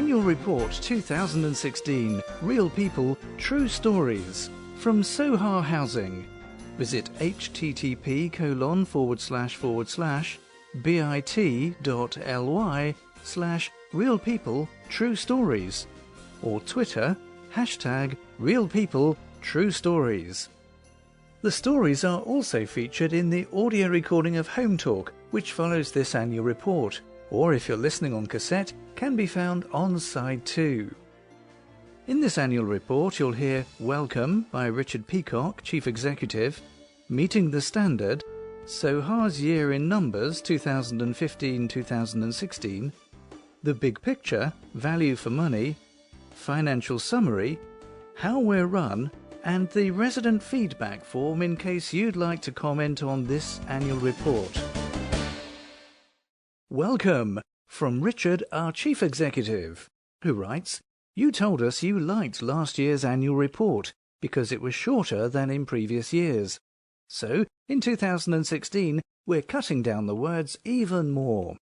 Annual Report 2016, Real People, True Stories, from Soha Housing. Visit http://bit.ly/realpeopletruestories or Twitter #RealPeopleTrueStories. The stories are also featured in the audio recording of Home Talk, which follows this annual report, or if you're listening on cassette, can be found on side 2. In this annual report, you'll hear Welcome by Richard Peacock, Chief Executive, Meeting the Standard, Soha's Year in Numbers 2015-2016, The Big Picture, Value for Money, Financial Summary, How We're Run, and the resident feedback form in case you'd like to comment on this annual report. Welcome from Richard, our Chief Executive, who writes, "You told us you liked last year's annual report because it was shorter than in previous years. So, in 2016, we're cutting down the words even more."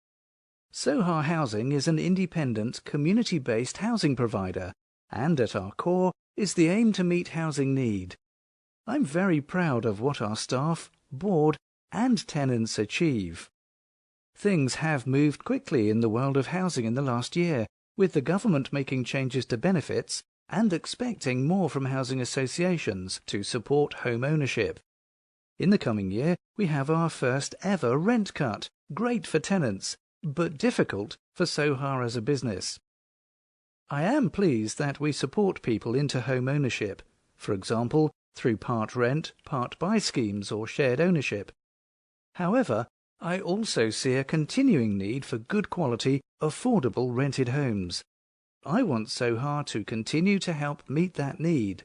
Soha Housing is an independent, community-based housing provider, and at our core is the aim to meet housing need. I'm very proud of what our staff, board, and tenants achieve. Things have moved quickly in the world of housing in the last year, with the government making changes to benefits and expecting more from housing associations to support home ownership. In the coming year, we have our first ever rent cut, great for tenants, but difficult for Soha as a business. I am pleased that we support people into home ownership, for example, through part rent, part buy schemes or shared ownership. However, I also see a continuing need for good quality, affordable rented homes. I want Soha to continue to help meet that need.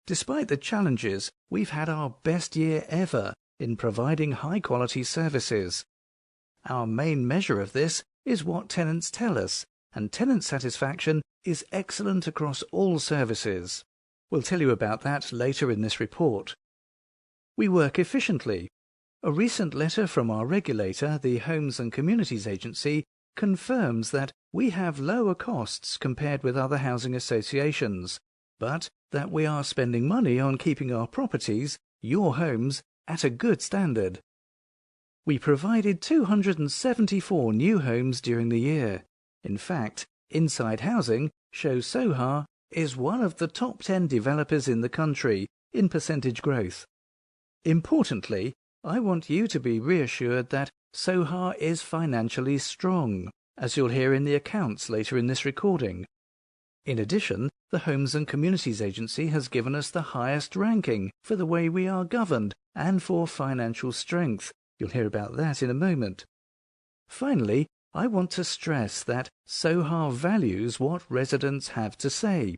Despite the challenges, we've had our best year ever in providing high-quality services. Our main measure of this is what tenants tell us, and tenant satisfaction is excellent across all services. We'll tell you about that later in this report. We work efficiently. A recent letter from our regulator, the Homes and Communities Agency, confirms that we have lower costs compared with other housing associations, but that we are spending money on keeping our properties, your homes, at a good standard. We provided 274 new homes during the year. In fact, Inside Housing shows Soha is one of the top 10 developers in the country in percentage growth. Importantly, I want you to be reassured that Soha is financially strong, as you'll hear in the accounts later in this recording. In addition, the Homes and Communities Agency has given us the highest ranking for the way we are governed and for financial strength. You'll hear about that in a moment. Finally, I want to stress that Soha values what residents have to say.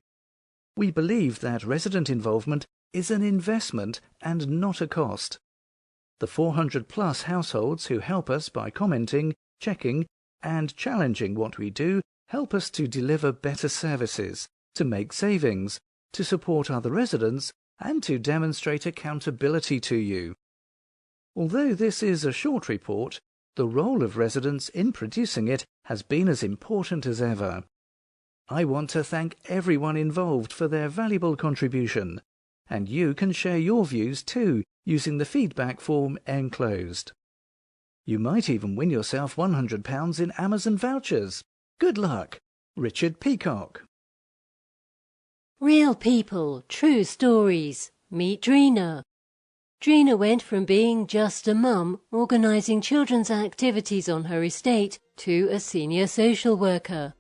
We believe that resident involvement is an investment and not a cost. The 400-plus households who help us by commenting, checking, and challenging what we do help us to deliver better services, to make savings, to support other residents, and to demonstrate accountability to you. Although this is a short report, the role of residents in producing it has been as important as ever. I want to thank everyone involved for their valuable contribution, and you can share your views too using the feedback form enclosed. You might even win yourself £100 in Amazon vouchers. Good luck! Richard Peacock. Real People, True Stories. Meet Drina. Drina went from being just a mum organising children's activities on her estate to a senior social worker.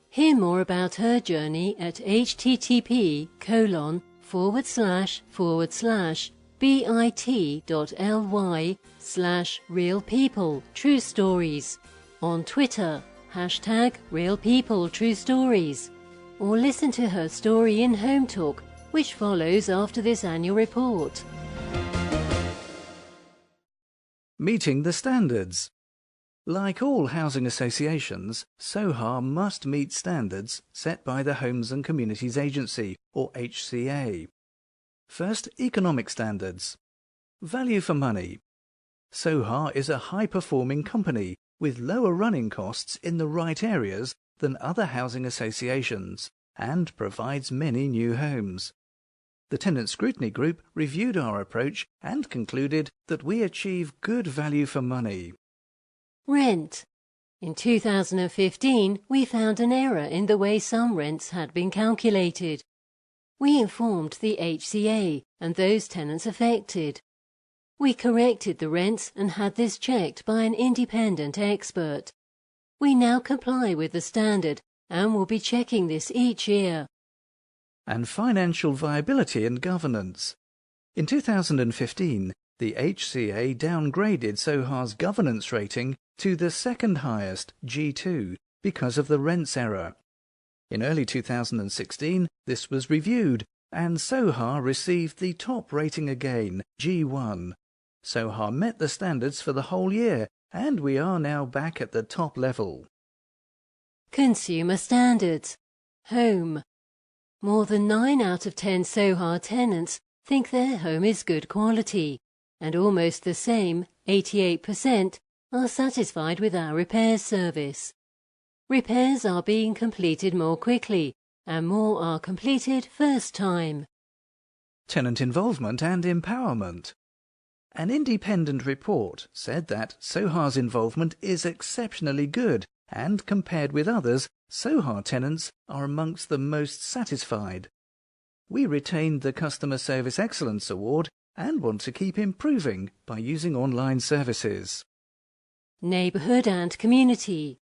Hear more about her journey at http://bit.ly/realpeopletruestories, on Twitter #RealPeopleTrueStories, or listen to her story in Home Talk, which follows after this annual report. Meeting the standards. Like all housing associations, Soha must meet standards set by the Homes and Communities Agency, or HCA. First, economic standards. Value for money. Soha is a high-performing company with lower running costs in the right areas than other housing associations and provides many new homes. The Tenant Scrutiny Group reviewed our approach and concluded that we achieve good value for money. Rent. In 2015, we found an error in the way some rents had been calculated. We informed the HCA and those tenants affected. We corrected the rents and had this checked by an independent expert. We now comply with the standard and will be checking this each year. And financial viability and governance. In 2015, the HCA downgraded Soha's governance rating to the second highest, G2, because of the rents error. In early 2016, this was reviewed, and Soha received the top rating again, G1. Soha met the standards for the whole year, and we are now back at the top level. Consumer standards. Home. More than 9 out of 10 Soha tenants think their home is good quality, and almost the same, 88%, are satisfied with our repairs service. Repairs are being completed more quickly, and more are completed first time. Tenant involvement and empowerment. An independent report said that Soha's involvement is exceptionally good, and compared with others, Soha tenants are amongst the most satisfied. We retained the Customer Service Excellence Award and want to keep improving by using online services. Neighbourhood and community.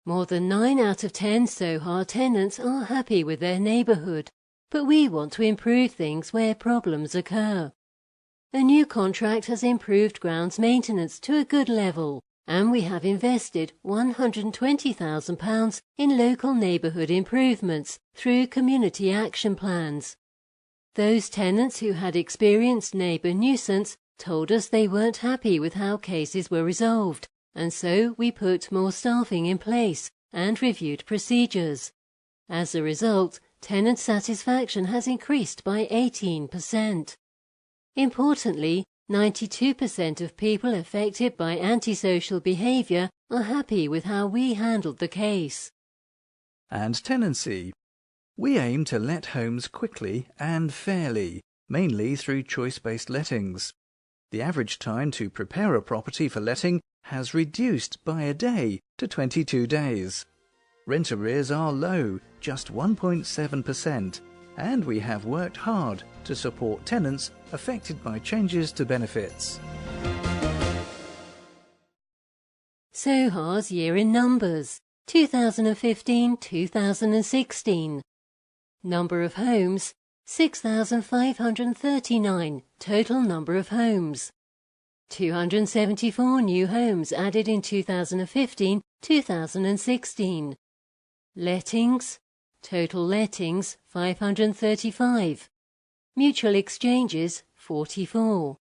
More than 9 out of 10 Soha tenants are happy with their neighbourhood, but we want to improve things where problems occur. A new contract has improved grounds maintenance to a good level, and we have invested £120,000 in local neighbourhood improvements through community action plans. Those tenants who had experienced neighbour nuisance told us they weren't happy with how cases were resolved, and so we put more staffing in place and reviewed procedures. As a result, tenant satisfaction has increased by 18%. Importantly, 92% of people affected by antisocial behavior are happy with how we handled the case. And tenancy. We aim to let homes quickly and fairly, mainly through choice-based lettings. The average time to prepare a property for letting has reduced by a day to 22 days. Rent arrears are low, just 1.7%, and we have worked hard to support tenants affected by changes to benefits. Soha's year in numbers, 2015-2016. Number of homes, 6,539 total number of homes. 274 new homes added in 2015-2016. Lettings, total lettings 535. Mutual exchanges 44.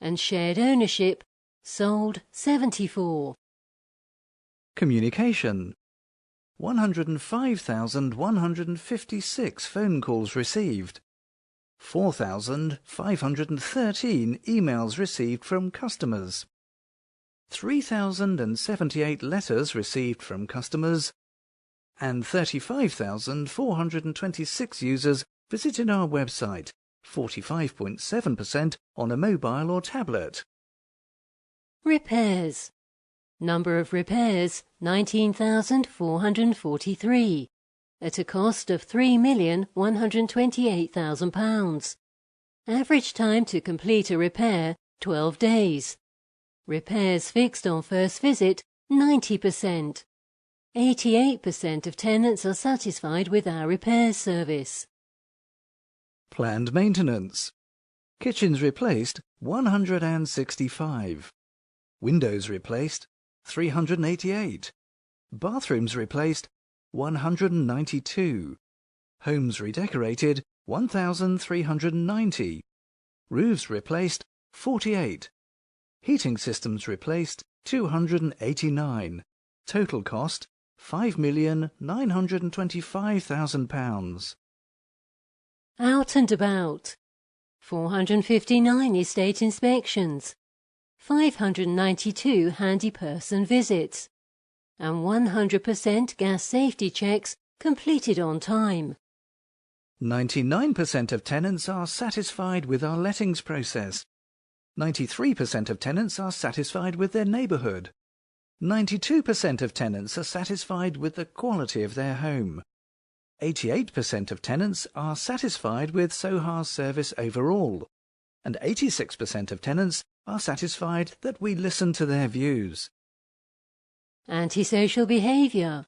And shared ownership, sold 74. Communication. 105,156 phone calls received. 4,513 emails received from customers. 3,078 letters received from customers. And 35,426 users visited our website, 45.7% on a mobile or tablet. Repairs. Number of repairs, 19,443, at a cost of £3,128,000. Average time to complete a repair, 12 days. Repairs fixed on first visit, 90%. 88% of tenants are satisfied with our repairs service. Planned maintenance. Kitchens replaced, 165. Windows replaced, 388. Bathrooms replaced, 192. Homes redecorated, 1,390. Roofs replaced, 48. Heating systems replaced, 289. Total cost, £5,925,000. Out and about. 459 estate inspections. 592 handy person visits. and 100% gas safety checks completed on time. 99% of tenants are satisfied with our lettings process. 93% of tenants are satisfied with their neighbourhood. 92% of tenants are satisfied with the quality of their home. 88% of tenants are satisfied with Soha's service overall, and 86% of tenants are satisfied that we listen to their views. Antisocial behavior.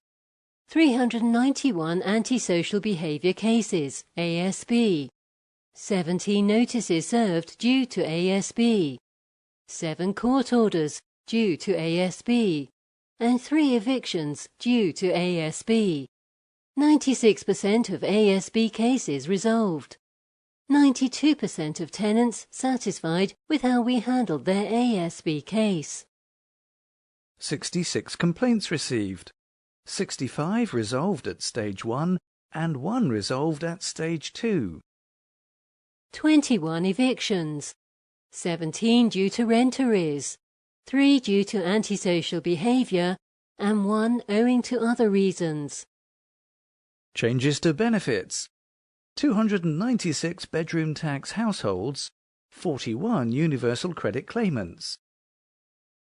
391 antisocial behavior cases, ASB. 17 notices served due to ASB. 7 court orders due to ASB. And 3 evictions due to ASB. 96% of ASB cases resolved. 92% of tenants satisfied with how we handled their ASB case. 66 complaints received. 65 resolved at Stage 1 and 1 resolved at Stage 2. 21 evictions. 17 due to rent arrears. 3 due to antisocial behavior and 1 owing to other reasons. Changes to benefits. 296 bedroom tax households, 41 universal credit claimants.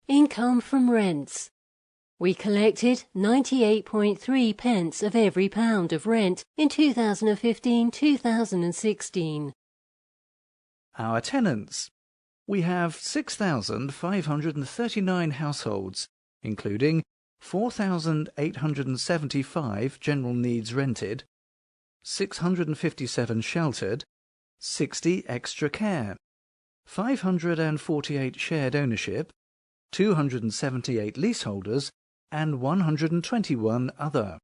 Income from rents. We collected 98.3 pence of every pound of rent in 2015-2016. Our tenants. We have 6,539 households, including 4,875 general needs rented, 657 sheltered, 60 extra care, 548 shared ownership, 278 leaseholders, and 121 other.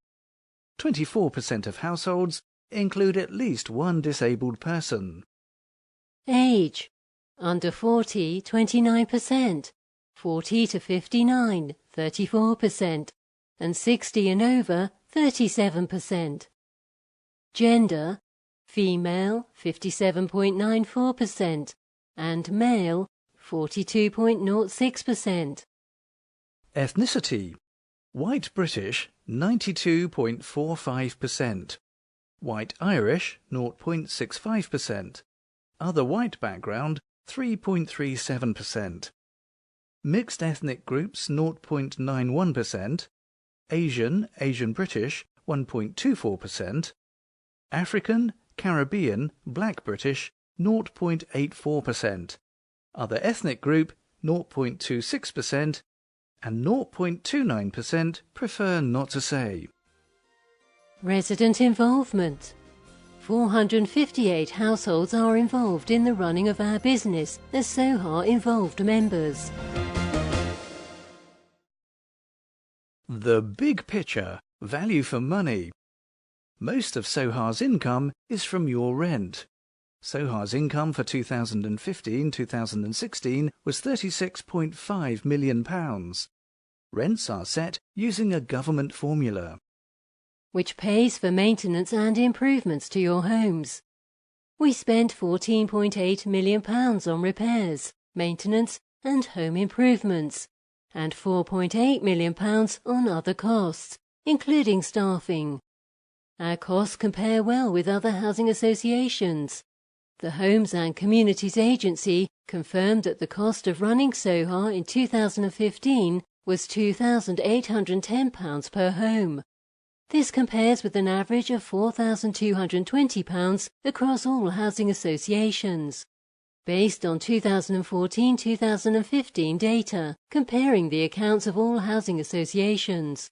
24% of households include at least one disabled person. Age. Under 40, 29%. 40 to 59, 34%. And 60 and over, 37%. Gender. Female, 57.94%. And male, 42.06%. Ethnicity. White British, 92.45%. White Irish, 0.65%. Other white background, 3.37%. Mixed ethnic groups, 0.91%. Asian British, 1.24%. African, Caribbean, Black British, 0.84%. Other ethnic group, 0.26%. And 0.29% prefer not to say. Resident involvement. 458 households are involved in the running of our business as Soha involved members. The big picture, value for money. Most of Soha's income is from your rent. Soha's income for 2015-2016 was £36.5 million. Rents are set using a government formula, which pays for maintenance and improvements to your homes. We spent £14.8 million on repairs, maintenance and home improvements, and £4.8 million on other costs, including staffing. Our costs compare well with other housing associations. The Homes and Communities Agency confirmed that the cost of running Soha in 2015 was £2,810 per home. This compares with an average of £4,220 across all housing associations. Based on 2014-2015 data, comparing the accounts of all housing associations.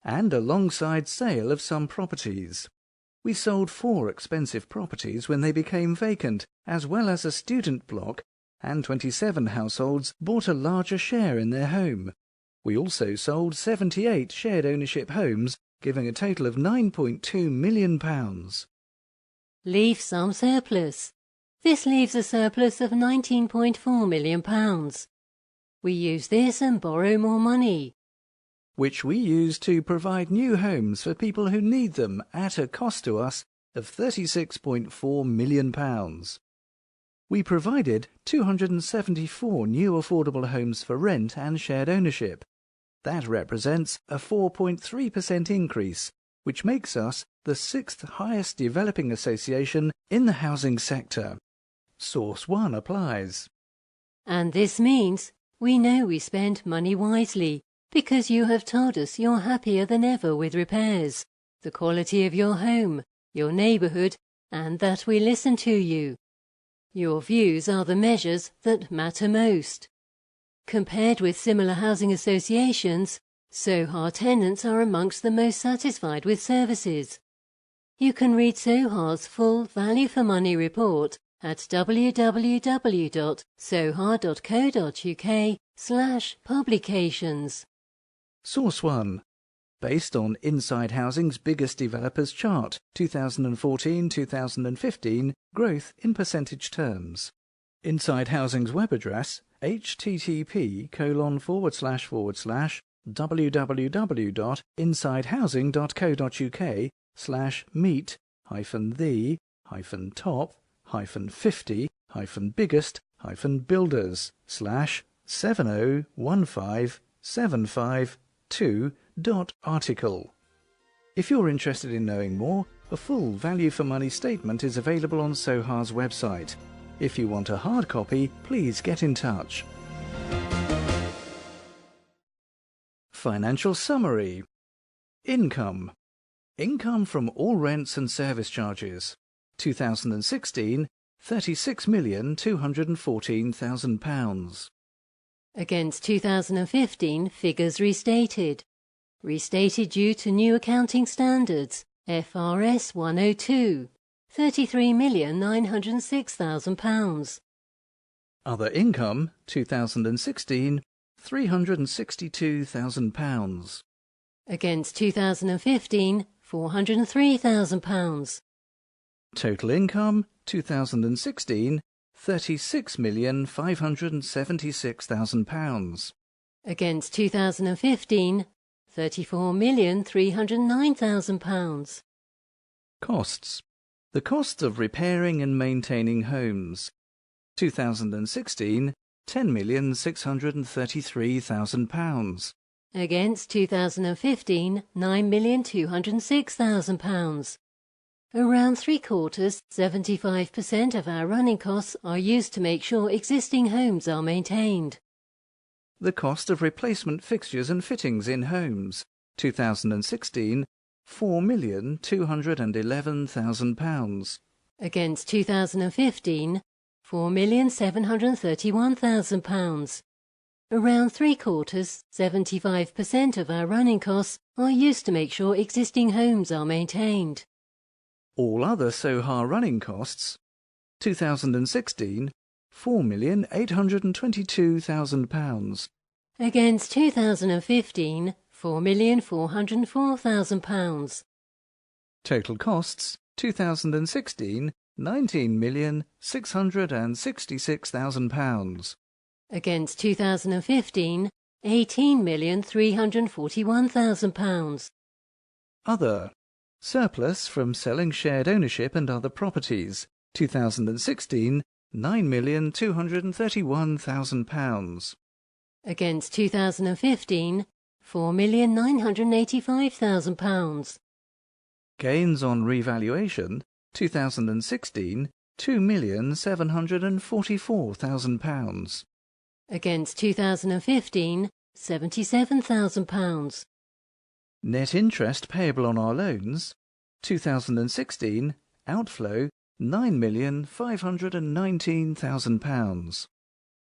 And alongside sale of some properties. We sold 4 expensive properties when they became vacant, as well as a student block, and 27 households bought a larger share in their home. We also sold 78 shared ownership homes, giving a total of £9.2 million. Leave some surplus. This leaves a surplus of £19.4 million. We use this and borrow more money, which we use to provide new homes for people who need them at a cost to us of £36.4 million. We provided 274 new affordable homes for rent and shared ownership. That represents a 4.3% increase, which makes us the 6th highest developing association in the housing sector. Source 1 applies. And this means we know we spend money wisely because you have told us you're happier than ever with repairs, the quality of your home, your neighbourhood, and that we listen to you. Your views are the measures that matter most. Compared with similar housing associations, Soha tenants are amongst the most satisfied with services. You can read Soha's full value for money report at www.soha.co.uk/publications. Source 1. Based on Inside Housing's Biggest Developers Chart, 2014-2015, growth in percentage terms. Inside Housing's web address, http://www.insidehousing.co.uk/meet-the-biggest-50-biggest-50-biggest-50-biggest-article. If you're interested in knowing more, a full value for money statement is available on Soha's website. If you want a hard copy, please get in touch. Financial summary. Income. Income from all rents and service charges. 2016, £36,214,000. Against 2015 figures restated. Restated due to new accounting standards, FRS 102, £33,906,000. Other income, 2016, £362,000. Against 2015, £403,000. Total income, 2016, £36,576,000. Against 2015, £34,309,000. Costs. The costs of repairing and maintaining homes. 2016, £10,633,000. Against 2015, £9,206,000. Around 3/4, 75% of our running costs are used to make sure existing homes are maintained. The cost of replacement fixtures and fittings in homes. 2016, £4,211,000. Against 2015, £4,731,000. Around 3/4, 75% of our running costs are used to make sure existing homes are maintained. All other Soha running costs. 2016, £4,822,000. Against 2015, £4,404,000. Total costs. 2016, £19,666,000. Against 2015, £18,341,000. Other. Surplus from selling shared ownership and other properties. 2016, £9,231,000. Against 2015, £4,985,000. Gains on revaluation. 2016, £2,744,000. Against 2015, £77,000. Net interest payable on our loans. 2016, outflow £9,519,000.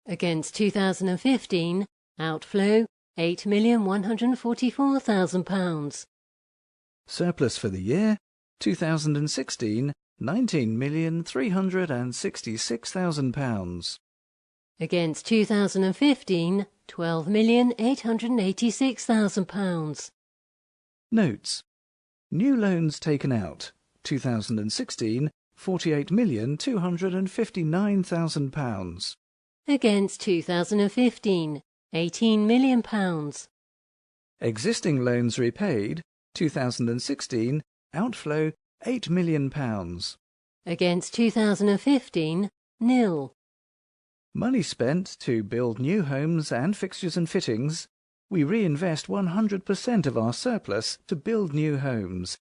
Against 2015, outflow £8,144,000. Surplus for the year. 2016, £19,366,000. Against 2015, £12,886,000. Notes. New loans taken out. 2016, £48,259,000. Against 2015, £18 million. Existing loans repaid. 2016, outflow £8 million. Against 2015, nil. Money spent to build new homes and fixtures and fittings. we reinvest 100% of our surplus to build new homes.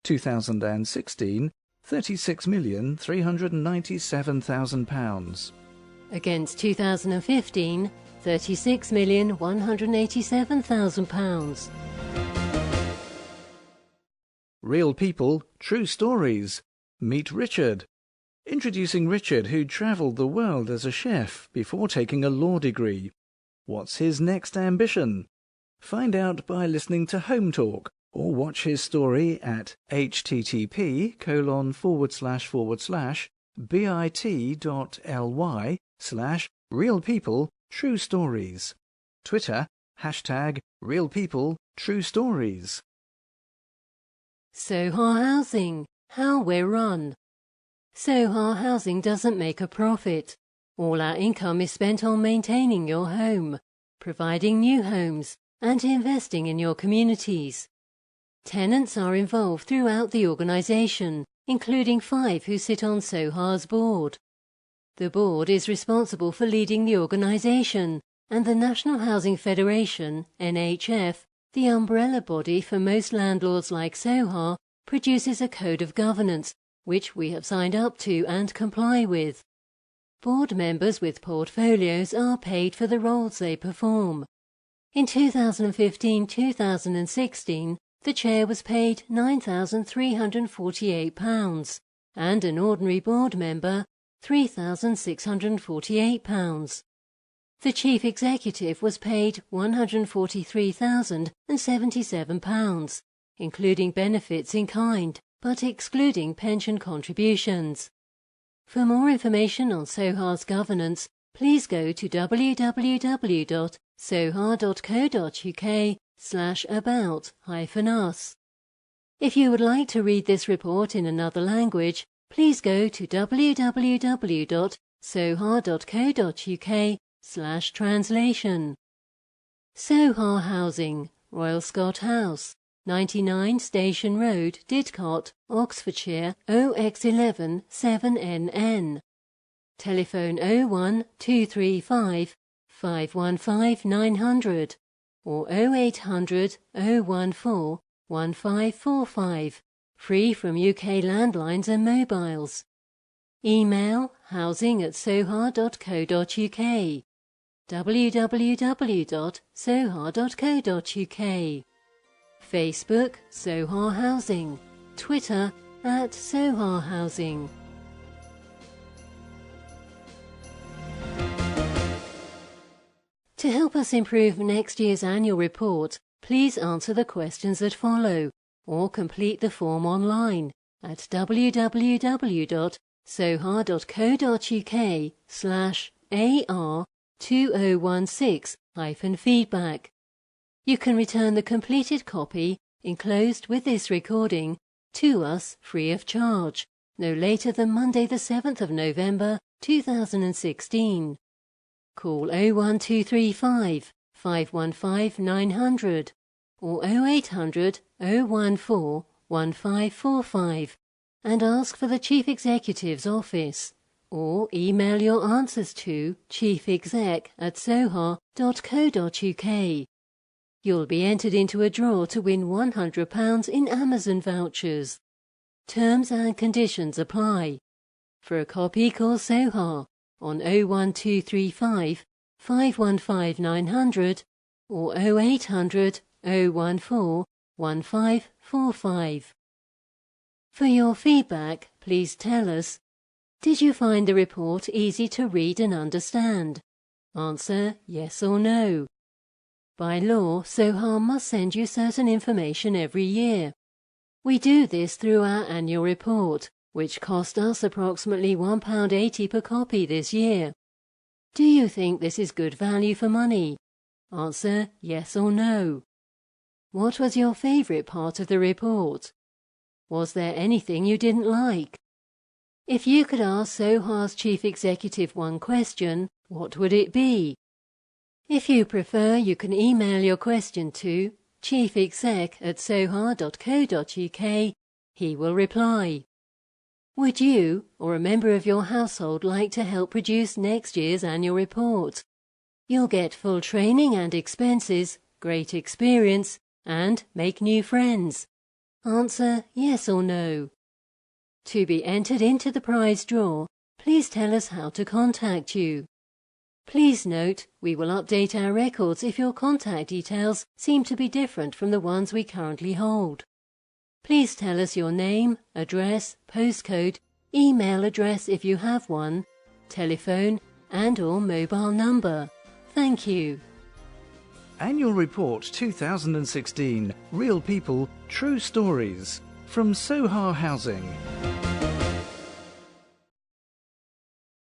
2016, £36,397,000. Against 2015, £36,187,000. Real people, true stories. Meet Richard. Introducing Richard, who travelled the world as a chef before taking a law degree. What's his next ambition? Find out by listening to Home Talk or watch his story at http://bit.ly/realpeopletruestories. Twitter, #RealPeopleTrueStories. Soha Housing, how we're run. Soha Housing doesn't make a profit. All our income is spent on maintaining your home, providing new homes, and investing in your communities. Tenants are involved throughout the organisation, including 5 who sit on Soha's board. The board is responsible for leading the organisation, and the National Housing Federation, NHF, the umbrella body for most landlords like Soha, produces a code of governance, which we have signed up to and comply with. Board members with portfolios are paid for the roles they perform. In 2015-2016, the chair was paid £9,348 and an ordinary board member £3,648. The chief executive was paid £143,077, including benefits in kind, but excluding pension contributions. For more information on Soha's governance, please go to www.soha.co.uk/about-us. If you would like to read this report in another language, please go to www.soha.co.uk/translation. Soha Housing, Royal Scott House, 99 Station Road, Didcot, Oxfordshire, OX11 7NN. Telephone 01235 515 900 or 0800 014 1545, free from UK landlines and mobiles. Email housing@soha.co.uk, www.soha.co.uk. Facebook, Soha Housing. Twitter, @Soha Housing. To help us improve next year's annual report, please answer the questions that follow, or complete the form online at www.soha.co.uk/AR2016-feedback. You can return the completed copy, enclosed with this recording, to us free of charge, no later than Monday the 7th of November 2016. Call 01235 515 900 or 0800 014 1545 and ask for the Chief Executive's office, or email your answers to chiefexec@soha.co.uk. You'll be entered into a draw to win £100 in Amazon vouchers. Terms and conditions apply. For a copy, call Soha on 01235 515 900 or 0800 014 1545. For your feedback, please tell us: did you find the report easy to read and understand? Answer yes or no. By law, Soha must send you certain information every year. We do this through our annual report, which cost us approximately £1.80 per copy this year. Do you think this is good value for money? Answer yes or no. What was your favourite part of the report? Was there anything you didn't like? If you could ask Soha's Chief Executive one question, what would it be? If you prefer, you can email your question to chiefexec@soha.co.uk. He will reply. Would you or a member of your household like to help produce next year's annual report? You'll get full training and expenses, great experience, and make new friends? Answer yes or no. To be entered into the prize draw, please tell us how to contact you. Please note, we will update our records if your contact details seem to be different from the ones we currently hold. Please tell us your name, address, postcode, email address if you have one, telephone and/or mobile number. Thank you. Annual Report 2016. Real People, True Stories. From Soha Housing.